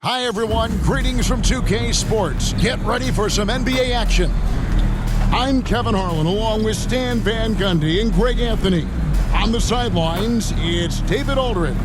Hi, everyone. Greetings from 2K Sports. Get ready for some NBA action. I'm Kevin Harlan, along with Stan Van Gundy and Greg Anthony. On the sidelines, it's David Aldridge.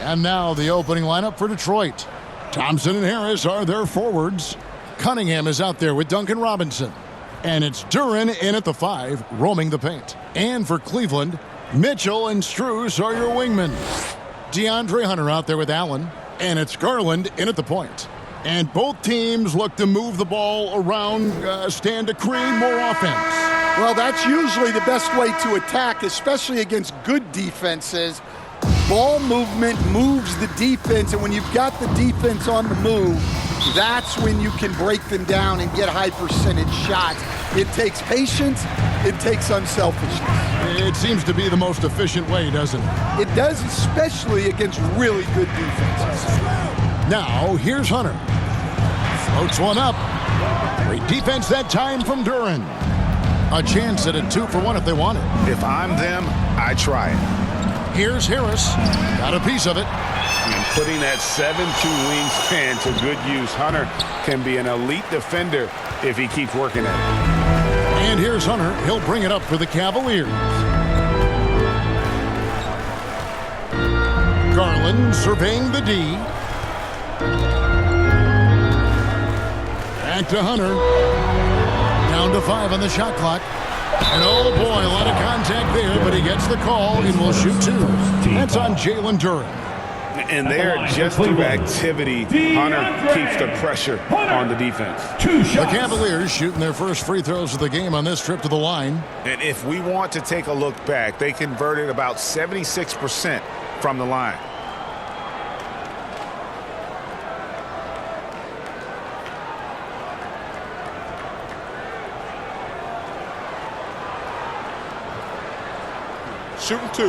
And now the opening lineup for Detroit. Thompson and Harris are their forwards. Cunningham is out there with Duncan Robinson. And it's Duren in at the 5, roaming the paint. And for Cleveland, Mitchell and Strus are your wingmen. DeAndre Hunter out there with Allen. And it's Garland in at the point. And both teams look to move the ball around, stand to create more offense. Well, that's usually the best way to attack, especially against good defenses. Ball movement moves the defense, and when you've got the defense on the move, that's when you can break them down and get high percentage shots. It takes patience, it takes unselfishness. It seems to be the most efficient way, doesn't it? It does, especially against really good defenses. Now, here's Hunter. Floats one up. Great defense that time from Duren. A chance at a 2-for-1 if they want it. If I'm them, I try it. Here's Harris. Got a piece of it. And putting that 7'2" wingspan to good use. Hunter can be an elite defender if he keeps working at it. And here's Hunter. He'll bring it up for the Cavaliers. Garland surveying the D. Back to Hunter. Down to 5 on the shot clock. And oh boy, a lot of contact there, but he gets the call and will shoot 2. That's on Jalen Duren. And there, just through activity, Hunter keeps the pressure on the defense. The Cavaliers shooting their first free throws of the game on this trip to the line. And if we want to take a look back, they converted about 76% from the line. Shooting 2.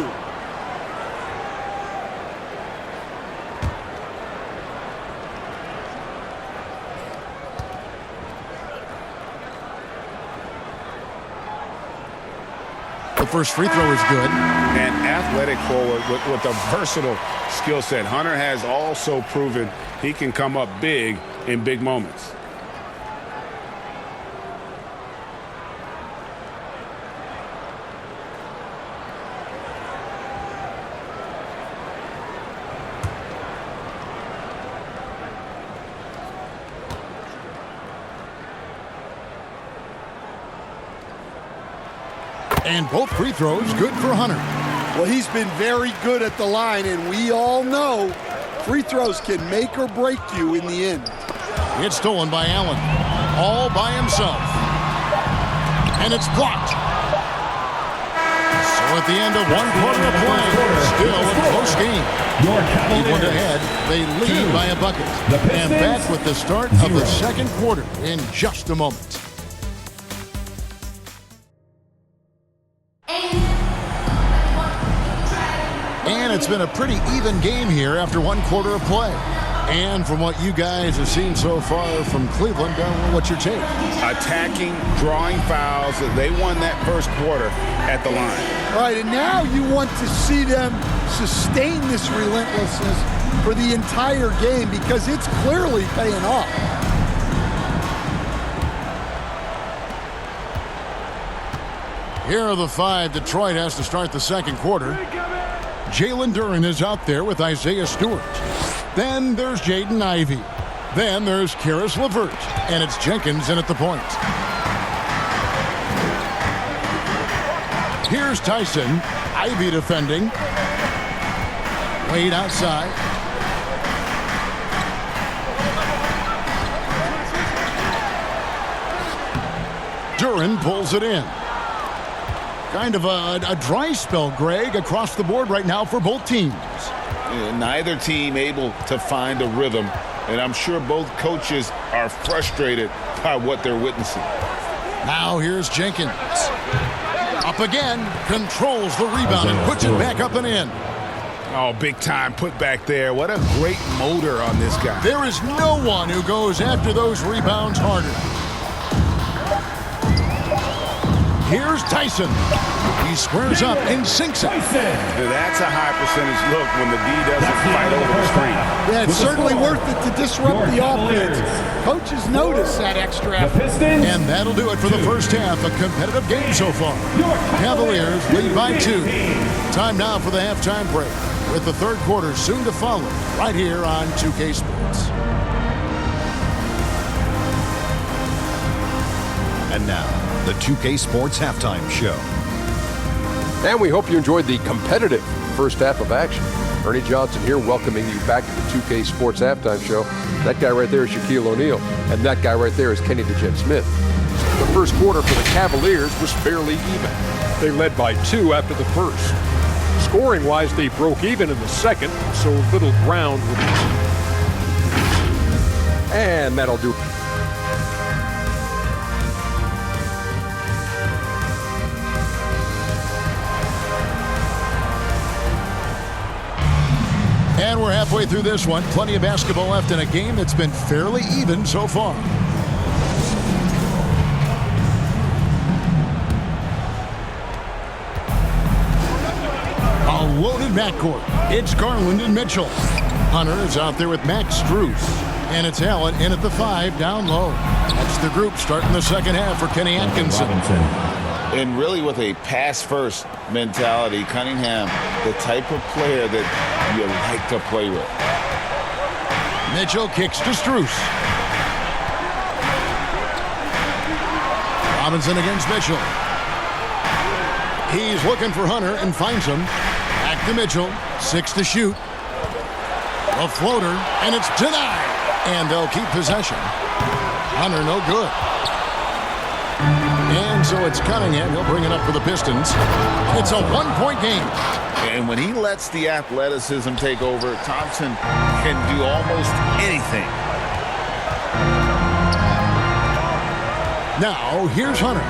The first free throw is good. An athletic forward with a versatile skill set. Hunter has also proven he can come up big in big moments. And both free throws good for Hunter. Well, he's been very good at the line, and we all know free throws can make or break you in the end. It's stolen by Allen. All by himself. And it's blocked. So at the end of one quarter of play, still a close game. Cleveland ahead. They lead by a bucket. And back with the start of the second quarter in just a moment. And it's been a pretty even game here after one quarter of play. And from what you guys have seen so far from Cleveland, what's your take? Attacking, drawing fouls. They won that first quarter at the line. All right, and now you want to see them sustain this relentlessness for the entire game because it's clearly paying off. Here are the 5 Detroit has to start the second quarter. Jalen Duren is out there with Isaiah Stewart. Then there's Jaden Ivey. Then there's Caris LeVert. And it's Jenkins in at the point. Here's Tyson. Ivey defending. Wade outside. Duren pulls it in. Kind of a dry spell, Greg, across the board right now for both teams. Neither team able to find a rhythm, and I'm sure both coaches are frustrated by what they're witnessing. Now here's Jenkins. Up again, controls the rebound and puts it back up and in. Oh, big time put back there. What a great motor on this guy. There is no one who goes after those rebounds harder. Here's Tyson. He squares up and sinks it. That's a high percentage look when the D doesn't fight over the screen. Yeah, it's certainly worth it to disrupt the offense. Coaches notice that extra effort. And that'll do it for the first half. A competitive game so far. Cavaliers lead by 2. Time now for the halftime break, with the third quarter soon to follow, right here on 2K Sports. And now, the 2K Sports Halftime Show. And we hope you enjoyed the competitive first half of action. Ernie Johnson here, welcoming you back to the 2K Sports Halftime Show. That guy right there is Shaquille O'Neal, and that guy right there is Kenny Smith. The first quarter for the Cavaliers was fairly even. They led by 2 after the first. Scoring-wise, they broke even in the second, so little ground would be. And that'll do. And we're halfway through this one. Plenty of basketball left in a game that's been fairly even so far. A loaded backcourt. It's Garland and Mitchell. Hunter is out there with Max Strus. And it's Allen in at the 5, down low. That's the group starting the second half for Kenny Atkinson. And really with a pass-first mentality, Cunningham, the type of player that you like to play with. Mitchell kicks to Strus. Robinson against Mitchell. He's looking for Hunter and finds him. Back to Mitchell. 6 to shoot. A floater, and it's denied. And they'll keep possession. Hunter no good. And so it's Cunningham. He'll bring it up for the Pistons. It's a one-point game. And when he lets the athleticism take over, Thompson can do almost anything. Now, here's Hunter.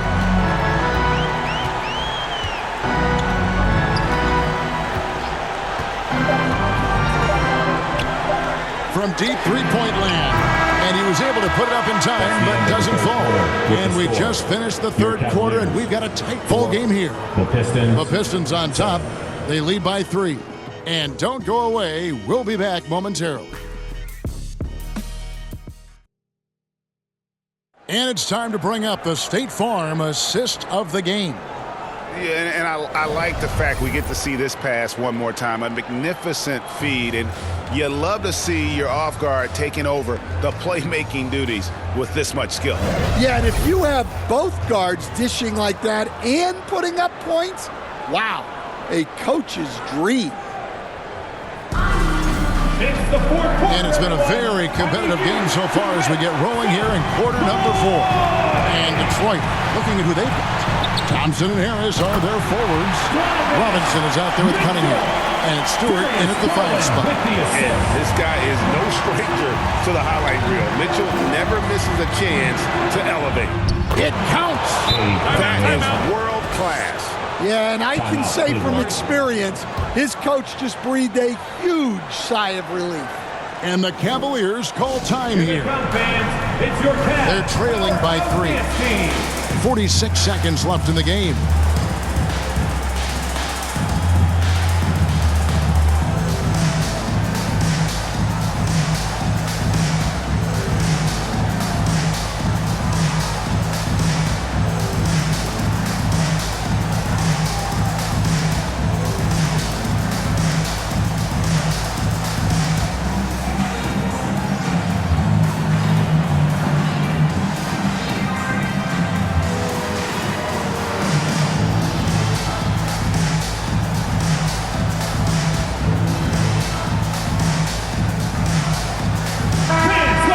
From deep three-point land. And he was able to put it up in time, but doesn't fall. And we just finished the third quarter, and we've got a tight ball game here. The Pistons on top. They lead by 3. And don't go away. We'll be back momentarily. And it's time to bring up the State Farm assist of the game. Yeah, and I like the fact we get to see this pass one more time. A magnificent feed, and you love to see your off guard taking over the playmaking duties with this much skill. Yeah, and if you have both guards dishing like that and putting up points, wow, a coach's dream. And it's been a very competitive game so far as we get rolling here in quarter number 4. And Detroit looking at who they've got. Thompson and Harris are their forwards. Robinson is out there with Cunningham. And it's Stewart in at the 5 spot. And this guy is no stranger to the highlight reel. Mitchell never misses a chance to elevate. It counts. That is world class. Yeah, and I can say from experience, his coach just breathed a huge sigh of relief. And the Cavaliers call time here. They're trailing by 3. 46 seconds left in the game.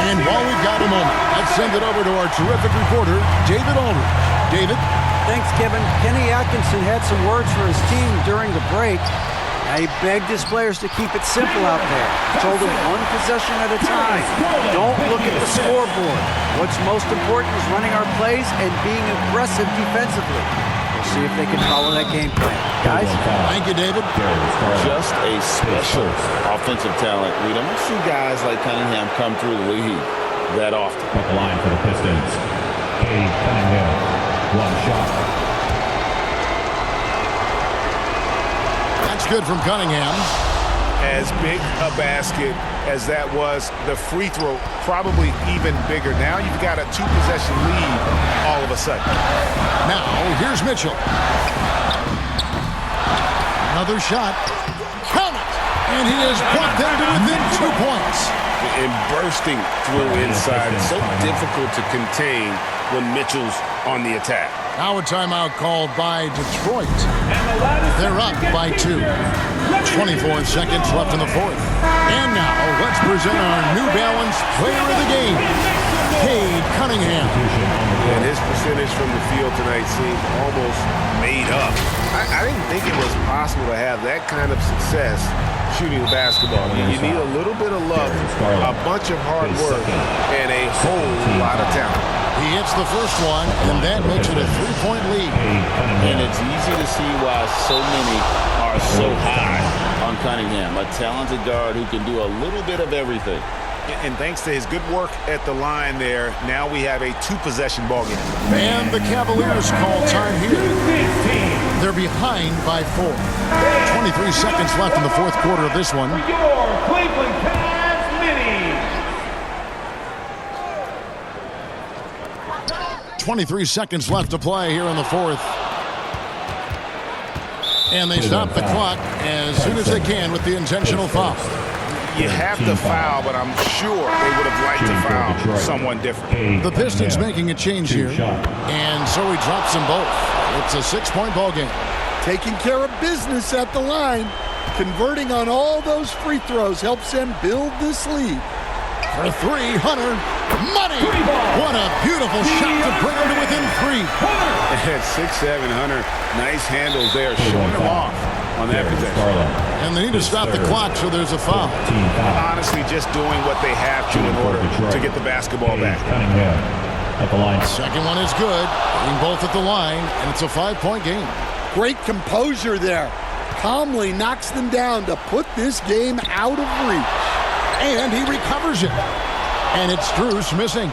And while we've got a moment, let's send it over to our terrific reporter, David Aldridge. David? Thanks, Kevin. Kenny Atkinson had some words for his team during the break. He begged his players to keep it simple out there. Told them one possession at a time. Don't look at the scoreboard. What's most important is running our plays and being aggressive defensively. We'll see if they can follow that game plan. Guys? Thank you, David. Just a special offensive talent. We don't see guys like Cunningham come through the league that often. At the line for the Pistons, Cade Cunningham, one shot. That's good from Cunningham. As big a basket as that was, the free throw probably even bigger. Now you've got a 2-possession lead all of a sudden. Now, here's Mitchell. Another shot. Count it! And he has brought them to within 2 points. And bursting through inside. So difficult to contain when Mitchell's on the attack. Now a timeout called by Detroit. They're up by 2. 24 seconds left in the fourth. And now let's present our New Balance Player of the Game, Cade Cunningham. And his percentage from the field tonight seemed almost made up. I didn't think it was possible to have that kind of success shooting the basketball. You need a little bit of luck, a bunch of hard work, and a whole lot of talent. He hits the first one, and that makes it a 3-point lead. And it's easy to see why so many are so high on Cunningham, a talented guard who can do a little bit of everything. And thanks to his good work at the line there, now we have a 2-possession ball game. And the Cavaliers call time here. They're behind by 4. 23 seconds left in the fourth quarter of this one. Your Cleveland Cavs mini. 23 seconds left to play here in the fourth. And they stop the clock as soon as they can with the intentional foul. You have to foul, but I'm sure they would have liked to foul someone different. The Pistons making a change here, and so he drops them both. It's a 6-point ball game. Taking care of business at the line. Converting on all those free throws helps them build this lead. For 3, Hunter. Money! What a beautiful shot to bring him to within 3. At 6'7", Hunter, nice handles there, showing him off on that possession. And they need to stop the clock, so there's a foul. Honestly, just doing what they have to in order to get the basketball back. At the line. Second one is good. Getting both at the line, and it's a 5-point game. Great composure there. Calmly knocks them down to put this game out of reach. And he recovers it. And it's Strus missing.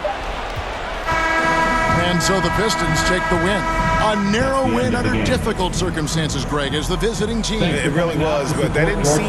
And so the Pistons take the win. A narrow win under difficult circumstances, Greg, as the visiting team. It really was, but that didn't seem